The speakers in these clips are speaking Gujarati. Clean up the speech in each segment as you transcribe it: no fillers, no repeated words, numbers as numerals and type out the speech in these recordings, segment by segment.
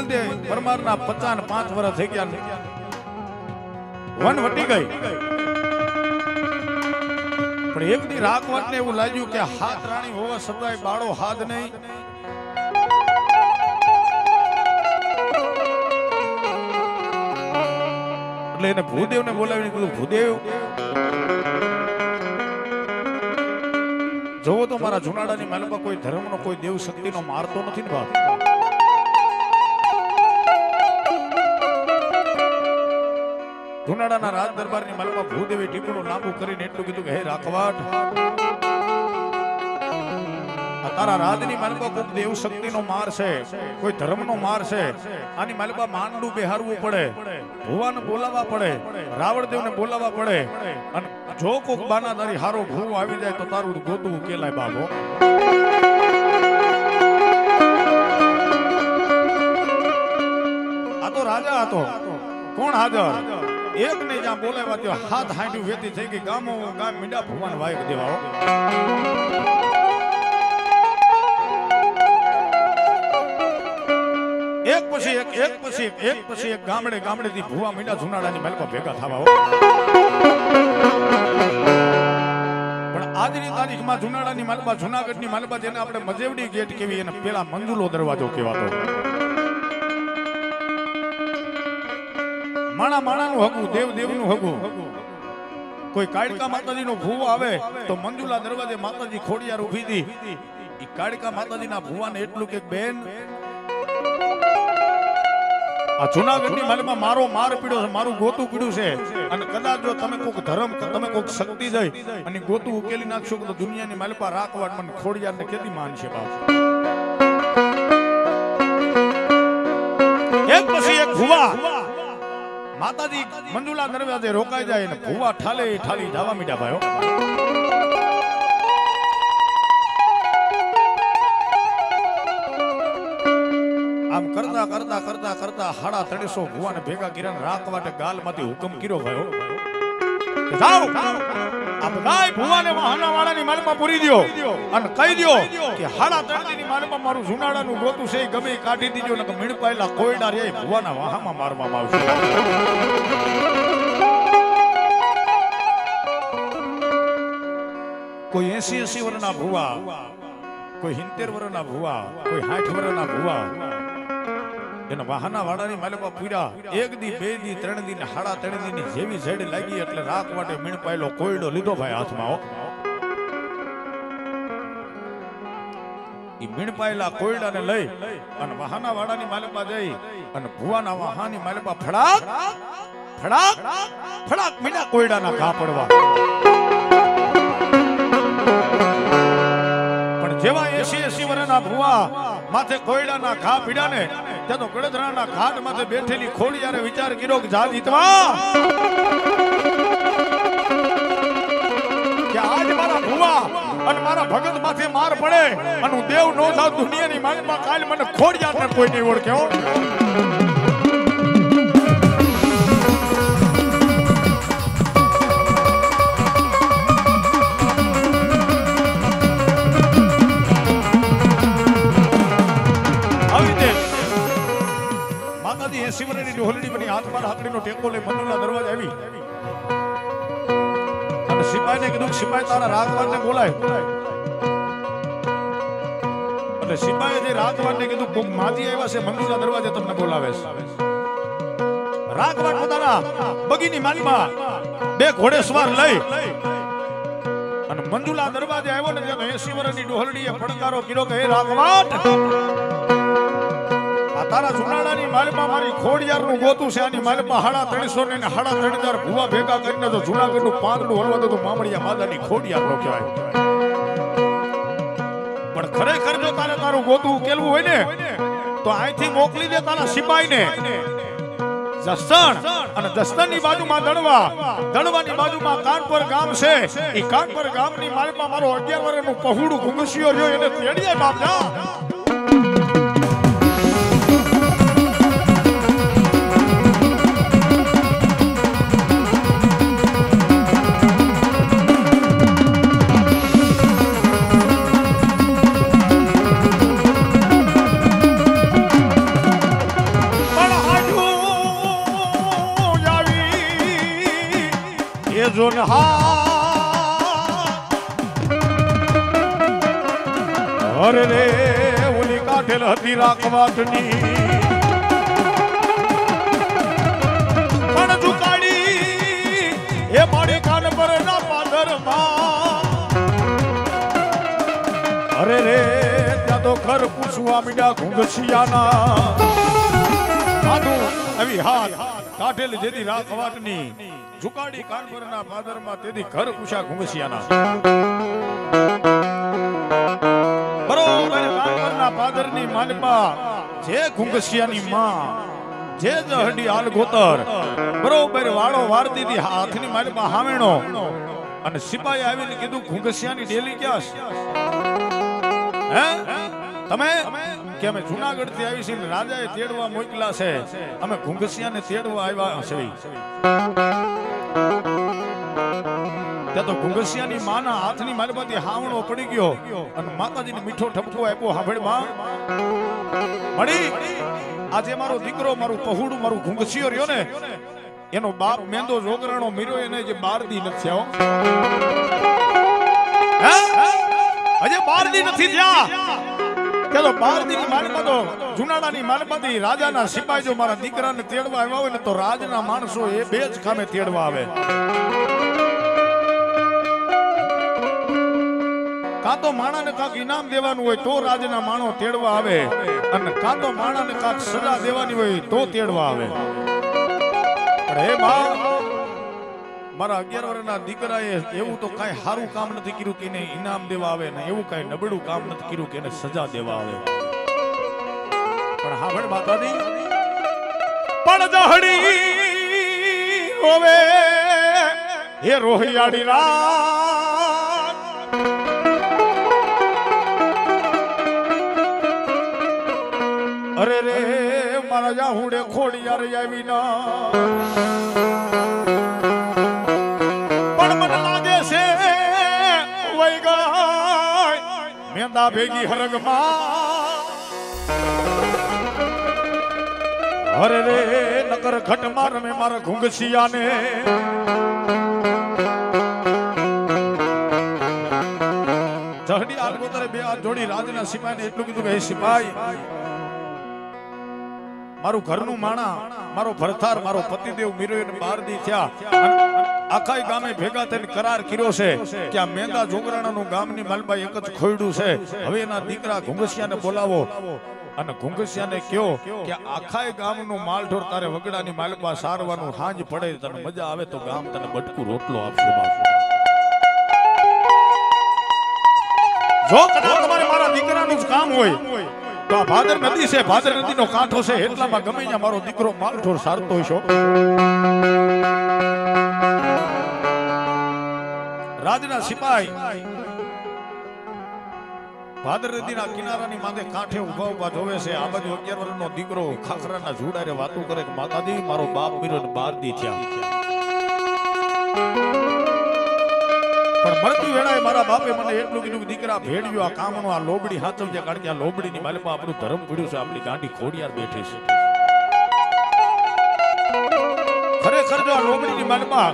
ભૂમંદે પરમારના 55 વર્ષ થઈ ગયા, વન વટી ગઈ. પણ એક દી રાખવાટને એવું લાગ્યું કે હાથ રાણી હોવા છતાંય બાળો હાથ નહીં. એટલે એને ભૂદેવને બોલાવીને કીધું, ભૂદેવ જોવો તો મારા જુનાડાની માલમાં કોઈ ધર્મનો કોઈ દેવ શક્તિનો મારતો નથી ને બાપ. જુનાડાના રાજ દરબારની માલમાં ભૂદેવે ટીપણું લાંબુ કરીને એટલું કીધું કે હે રાખવાટ, તારા રાજની માલમાં કોઈ દેવ શક્તિનો માર છે, કોઈ ધર્મનો માર છે. આની માલમાં માંડું બેહારવું પડે, ભુવાને બોલાવવા પડે, રાવણદેવને બોલાવવા પડે. અને જો કોક બાના તારી હારો ભૂવો આવી જાય તો તારું ગોતું કેલાય બાબો. આ તો રાજા હતો. કોણ હાજર? એક ને જ્યાં બોલાવ્યા ત્યાં હાથ હાંડ્યું વેતી થઈ ગઈ. ગામ મીંડા ભુવાન વાયક દેવાઓ. એક પછી એક ગામડેથી ભુવા મીંડા જુનાડાની મહેલમાં ભેગા થવા. પણ આજની તારીખમાં જુનાડાની મહેલમાં, જુનાગઢની મહેલમાં, જેને આપણે મજેવડી ગેટ કેવી, એને પેલા મંજુલો દરવાજો કહેવાતો. માણા માણાનું હગું, દેવ દેવનું હગું. કોઈ કાળકા માતાજીનો ભૂવો આવે તો મંજુલા દરવાજે માતાજી ખોડિયાર ઊભી હતી. ઈ કાળકા માતાજીના ભૂવાને એટલું કે બેન, આ જુનાગઢની મહેલમાં મારો માર પીડ્યો છે, મારું ગોતું પીડ્યું છે. અને કદાચ જો તમે કોઈક ધર્મ, તમે કોઈક શક્તિ જઈ અને ગોતું ઉકેલી નાખશો તો દુનિયાની મહેલમાં રાખવાટ મને ખોડિયારને કેદી માનશે બાપ. એક પછી એક ભૂવા માતાજી મંજુલા દરવાજે રોકાઈ જાય અને ભૂવા ઠાલી જવા મીડા ભાઈઓ. આમ કરતા 350 ભુવાને ભેગા કર્યા. રાખવાટે ગાલમાંથી હુકમ કર્યો ભાઈઓ, જાઓ આ બધાય ભુવાને વાહના વાળાની માલમાં પૂરી દો અને કહી દો કે 3.5 ની માલમાં મારું જુનાડાનું ગોતું છે, ગમે કાઢી દીજો ને મીણપાયેલા કોયડા રે ભુવાના વાહામાં મારવામાં આવશે. કોઈ 80 વર્ષના ભુવા, કોઈ 70 વર્ષના ભુવા, કોઈ 60 વર્ષના ભુવા એના વાહના વાળાની માલમાં પૂર્યા. એક દી, 2 દી, 3 દી, 3.5 દી ની જેવી ઝેડ લાગી એટલે રાખ માટે મીણપાયેલો કોયડો લીધો ભાઈ હાથમાં. ઈ મીણપાયેલા કોયડાને લઈ અને વાહના વાળાની માલમાં જઈ અને ભુવાના વાહાની માલમાં ફડાક મીંડા કોયડાના ઘા પડવા. પણ જેવા 80 વર્ષના ભુવા માથે કોયડાના ઘા પીડ્યા ને ત્યાં તો ગળદરાના ઘાટ માથે બેઠેલી ખોડિયારે વિચાર કર્યો કે જા જીતવા, કે આજ મારા ભુવા અને મારા ભગત માથે માર પડે અને હું દેવ નો થાવ દુનિયાની માલમાં, કાલ મને ખોડિયારને કોઈ નહીં ઓળખે. શિવરાની ડોહલડી બની હાથમાં હાકડીનો ટેકો લઈ મંદિરના દરવાજે આવી અને સિપાહીને કીધું, સિપાહી તારા રાજવાનને બોલાય. એટલે સિપાહીએ જે રાજવાનને કીધું, કોક માજી આવ્યા છે મંદિરના દરવાજે, તમને બોલાવે છે. રાજવાન પોતાના બગીની માલમાં 2 ઘોડેસવાર લઈ અને મંજુલા દરવાજે આવ્યો ને ત્યાં 80 વર્ષની ડોહલડીએ પડકારો કર્યો કે હે રાજવાન, તારા જુનાડાની માલમાં મારી ખોડિયારનું ગોતું છે. આની માલમાં 350 ને 3.5 ભુવા ભેગા કરીને તો જુનાગઢનું પાંદડું હલવા દે તો મામડિયા માદાની ખોડિયાર નો કહેવાય. પણ ખરેખર જો તારે તારું ગોતું ઉકેલવું હોય ને તો અહીંથી મોકલી દે તારા સિપાહીને જસણ, અને જસણની બાજુમાં દળવાની બાજુમાં કાનપર ગામ છે. એ કાનપર ગામની માલમાં મારો 11 વર્ષનું પહોળું ઘુંઘસિયો રહ્યો, એને તેડીએ બાપ જા. અરે રે ઓલી કાઠેલ હતી રાખવાટની પણ ઝુકાડી એ મારી કાન પર ના પાદરમાં અરે રે ત્યાં તો ઘર પૂછવા મીડા ઘુંઘસિયાના આધું આવી હાથ કાઠેલ જેથી રાખવાટની ઝુકાડી કાન પરના પાદરમાં તેથી ઘર પૂછા ઘુંઘસિયાના પાદરની માલમાં જે ઘુંઘસિયાની માં જે જહડી હાલ ગોતર બરોબર વાળો વારતી હતી હાથની માલમાં હામેણો અને સિપાહી આવીને કીધું ઘુંઘસિયાની ડેલી ક્યાં છે હે તમે કે અમે જૂનાગઢ થી આવી છીએ રાજાએ તેડવા મોકલા છે અમે ઘુંઘસિયાને તેડવા આવ્યા છે તો ઘુંઘસિયાની માના હાથની માલમાંથી હાવણો પડી ગયો અને માતાજીને મીઠો ઠપકો આપ્યો હાંભળ માં મળી આજે મારો દીકરો મારું પહુડું મારું ઘુંઘસિયો રહ્યો ને એનો બાપ મેંદો જોગરાણો મીરો એને જે 12 દી નથી થયો હે અજે 12 દી નથી થયા કે તો 12 દી ની માલમાં તો જુનાડાની માલમાંથી રાજાના સિપાહી જો મારા દીકરાને તેડવા આવ્યા હોય ને તો રાજના માણસો એ બે જ ખામે તેડવા આવે કાં તો માણાને કાંક ઇનામ દેવાનું હોય તો રાજના માણો તેડવા આવે અને કાં તો માણાને કાંક સજા દેવાની હોય તો તેડવા આવે પણ હે બા મારા 11 વર્ષના દીકરાએ એવું તો કાંઈ સારું કામ નથી કર્યું કે એને ઇનામ દેવા આવે ને એવું કાંઈ નબળું કામ નથી કર્યું કે એને સજા દેવા આવે પણ હા ભણ માતાજી પણ જહડી હોવે એ રોહિયાડી રાત અરે રે મારા જાહુડે ખોડિયાર આવી ના પણ મને લાગે છે વઈ ગઈ મેંદા ભેગી હરગમાં અરે રે નકર ઘટ માર મે મારા ઘુંઘસિયાને જહડી આલગોતરે બે હાથ જોડી રાજના સિપાહીને એટલું કીધું કે હે સિપાહી મારું ઘરનું માણા મારો ભરથાર મારો પતિદેવ મીરો એને 12 દી થયા આખા ગામે ભેગા થઈને કરાર કર્યો છે કે આ મેંદા જોગરાણાનું ગામની માલમાં એક જ ખોયડું છે હવે એના દીકરા ઘુંઘસિયાને બોલાવો અને ઘુંઘસિયાને કહો કે આખા ગામનું માલઢોર તારે વગડાની માલમાં સારવાનું હાંજ પડે તને મજા આવે તો ગામ તને બટકું રોટલો આપશે જો કદાચ તમારે મારા દીકરાનું જ કામ હોય તો આ ભાદર નદી છે ભાદર નદીનો કાંઠો છે એટલામાં ગમે ત્યાં મારો દીકરો માલઢોર સારતો હશો રાજના સિપાહી ભાદર નદીના કિનારાની માથે કાંઠે ઉભા ઉભા જોવે છે આ બાજુ 11 વર્ષનો દીકરો ખાખરાના ઝૂડારે વાતો કરે કે માતાજી મારો બાપ મીરો 12 દી થયા પણ મરતી વેળાએ મારા બાપે મને એટલું કીધું કે દીકરા ભેડ્યો આ કામનો આ લોબડી હાચવજે કારણ કે આ લોબડીની માલમાં આપણું ધર્મ પડ્યું છે આપણી ગાંડી ખોડિયાર બેઠી છે ખરેખર જો આ લોબડીની માલમાં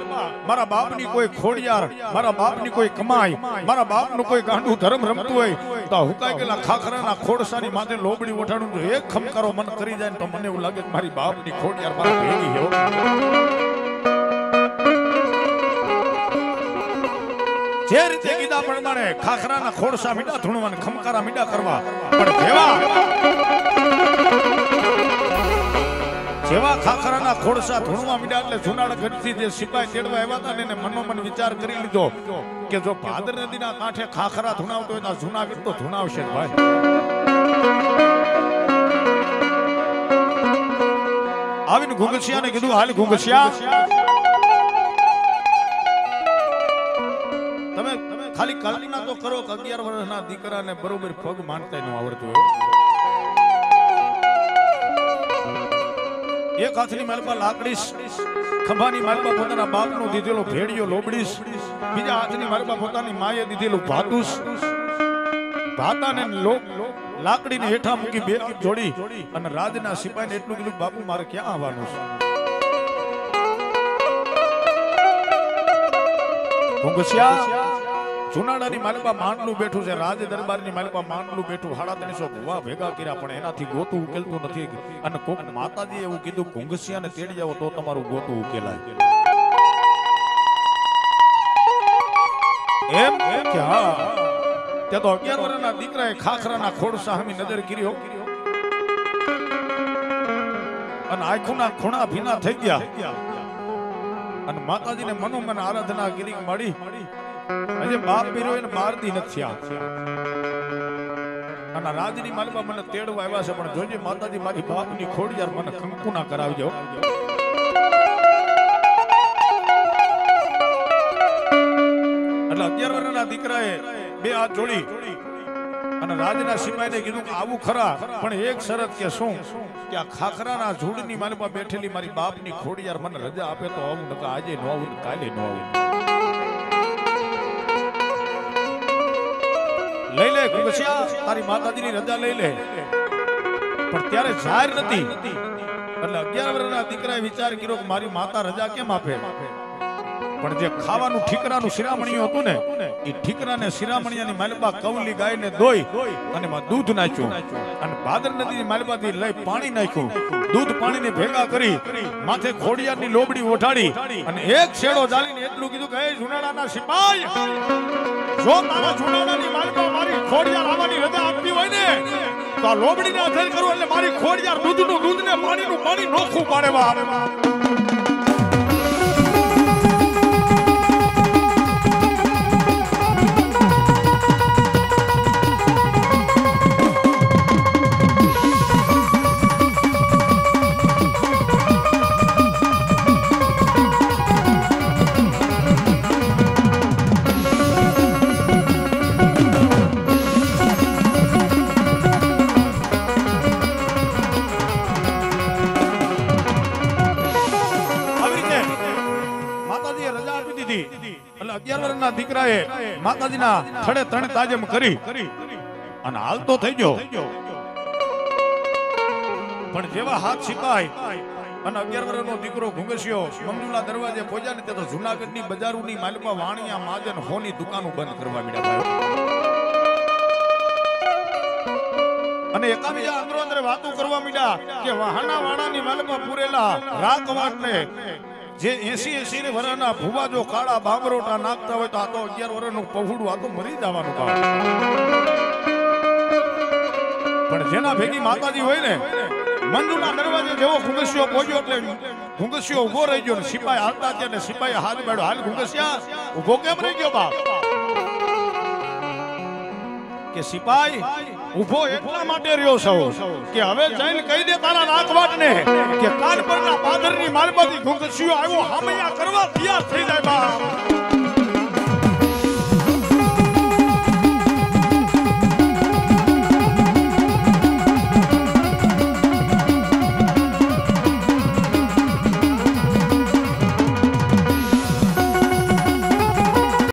મારા બાપની કોઈ ખોડિયાર મારા બાપની કોઈ કમાઈ મારા બાપનું કોઈ ગાંડું ધર્મ રમતું હોય તો હુકાઈ ગયેલા ખાખરાના ખોડસાની માથે લોબડી ઓઠાડું જો એક ખમકારો મન કરી જાય તો મને એવું લાગે કે મારી બાપની ખોડિયાર મારા ભેગી છે જે રીતે કીધા પ્રમાણે ખાખરાના ખોડસા મીડા ધૂણવા અને ખમકારા મીડા કરવા પણ જેવા ખાખરાના ખોડસા ધૂણવા મીડા એટલે જૂનાગઢથી જે સિપાહી તેડવા આવ્યા હતા ને એને મનોમન વિચાર કરી લીધો કે જો ભાદર નદીના કાંઠે ખાખરા ધૂણાવતો હોય તો જૂનાગઢ તો ધૂણાવશે જ ભાઈ આવીને ઘુંઘસિયાને કીધું હાલ ઘુંઘસિયા ખાલી કલ્પના તો કરો કે 11 વર્ષના દીકરાને બરોબર પગ માંડતા ન આવડતું હોય એક હાથની માલમાં લાકડી ખંભાની માલમાં પોતાના બાપનો દીધેલો ભેડિયો લોબડીશ બીજા હાથની માલમાં પોતાની માએ દીધેલું ભાતુસ ભાતાને લાકડીને હેઠા મૂકી બે જોડી અને રાજના સિપાહીને એટલું કીધું બાપુ મારે ક્યાં આવવાનું છે ઘુંઘસિયા જુનાડાની માલપા માંડલું બેઠું છે, રાજ દરબારની માલપા માંડલું બેઠું, 350 ભુવા ભેગા કર્યા પણ એનાથી ગોતું ઉકેલતું નથી. અને કોક માતાજી એવું કીધું ઘુંઘસિયાને તેડી જાવ તો તમારું ગોતું ઉકેલાય. એમ કે હા, તે તો 11 વર્ષના દીકરાએ ખાખરાના ખોડ સામે નજર કર્યો અને આંખોના ખૂણા ભીના થઈ ગયા અને માતાજીને મનોમન આરાધના કરી મળી. હજી બાપ પીરો એને 12 દી નથી અને રાજની માલમાં મને તેડવા આવ્યા છે, પણ જોજે માતાજી મારી બાપની ખોડિયાર મને કંકુના કરાવજો. એટલે 11 વર્ષના દીકરાએ બે હાથ જોડી અને રાજના સિપાહીને કીધું કે આવું ખરા, પણ એક શરત કે શું કે આ ખાખરાના ઝૂડની માલમાં બેઠેલી મારી બાપની ખોડિયાર મને રજા આપે તો આવું, નકર આજે ન આવું કાલે ન આવું. લઈ લે ઘુંઘસિયા, તારી માતાજીની રજા લઈ લે. પણ ત્યારે જાહેર નથી એટલે 11 વર્ષના દીકરાએ વિચાર કર્યો કે મારી માતા રજા કેમ આપે. પણ જે ખાવાનું ઠીકરાનું શિરામણીઓ હતું ને, એ ઠીકરાને શિરામણીયાની માલબા કવલી ગાયને દોઈ અને એમાં દૂધ નાખ્યું અને ભાદર નદીની માલબાથી લઈ પાણી નાખ્યું. દૂધ પાણીને ભેગા કરી માથે ખોડિયારની લોબડી ઓઢાડી અને એક છેડો જાળીને એટલું કીધું કે એ જુનાડાના સિપાઈ, જો તારા જુનાડાની માલબા મારી ખોડિયાર આવવાની રજા આપતી હોય ને તો આ લોબડીને અધર કરું એટલે મારી ખોડિયાર દૂધનું દૂધ ને પાણીનું પાણી નોખું પાડે. દીકરાએ માતાજીના થડે ત્રણ તાજમ કરી અને હાલતો થઈ ગયો. પણ જેવા હાથ સિપાઈ અને 11 વર્ષનો દીકરો ઘુંઘસિયો મંજુલા દરવાજે પહોંચ્યા ને તે તો જૂનાગઢની બજારોની માલમાં વાણિયા માજન હોની દુકાનો બંધ કરવા માંડ્યા. અને એકાબીજા અંદરો અંદર વાતો કરવા માંડ્યા કે વાહના વાણાની માલમાં પૂરેલા રાખવાટને જે 80 વર્ષના ભુવા જો કાળા બામરોટા નાખતા હોય તો આ તો 11 વર્ષનું પહોળું આ તો મરી જવાનું કામ. પણ જેના ભેગી માતાજી હોય ને, મંજુના દરવાજે જેવો ઘુંઘસિયો પહોંચ્યો એટલે ઘુંઘસિયો ઉભો રહી ગયો ને સિપાઈ હાલતા ગયા ને સિપાઈ હાથ બેડો, હાલ ઘુંઘસિયા ઉભો કેમ રહી ગયો બાપ? કે સિપાઈ ઉભો એટલા માટે રહ્યો છો કે હવે જઈને કહી દે તારા નાકવાટને કે કાન પરના પાદરની માલમાંથી ઘુંઘસિયો આવ્યો હામૈયા કરવા તૈયાર થઈ જાય બાપ.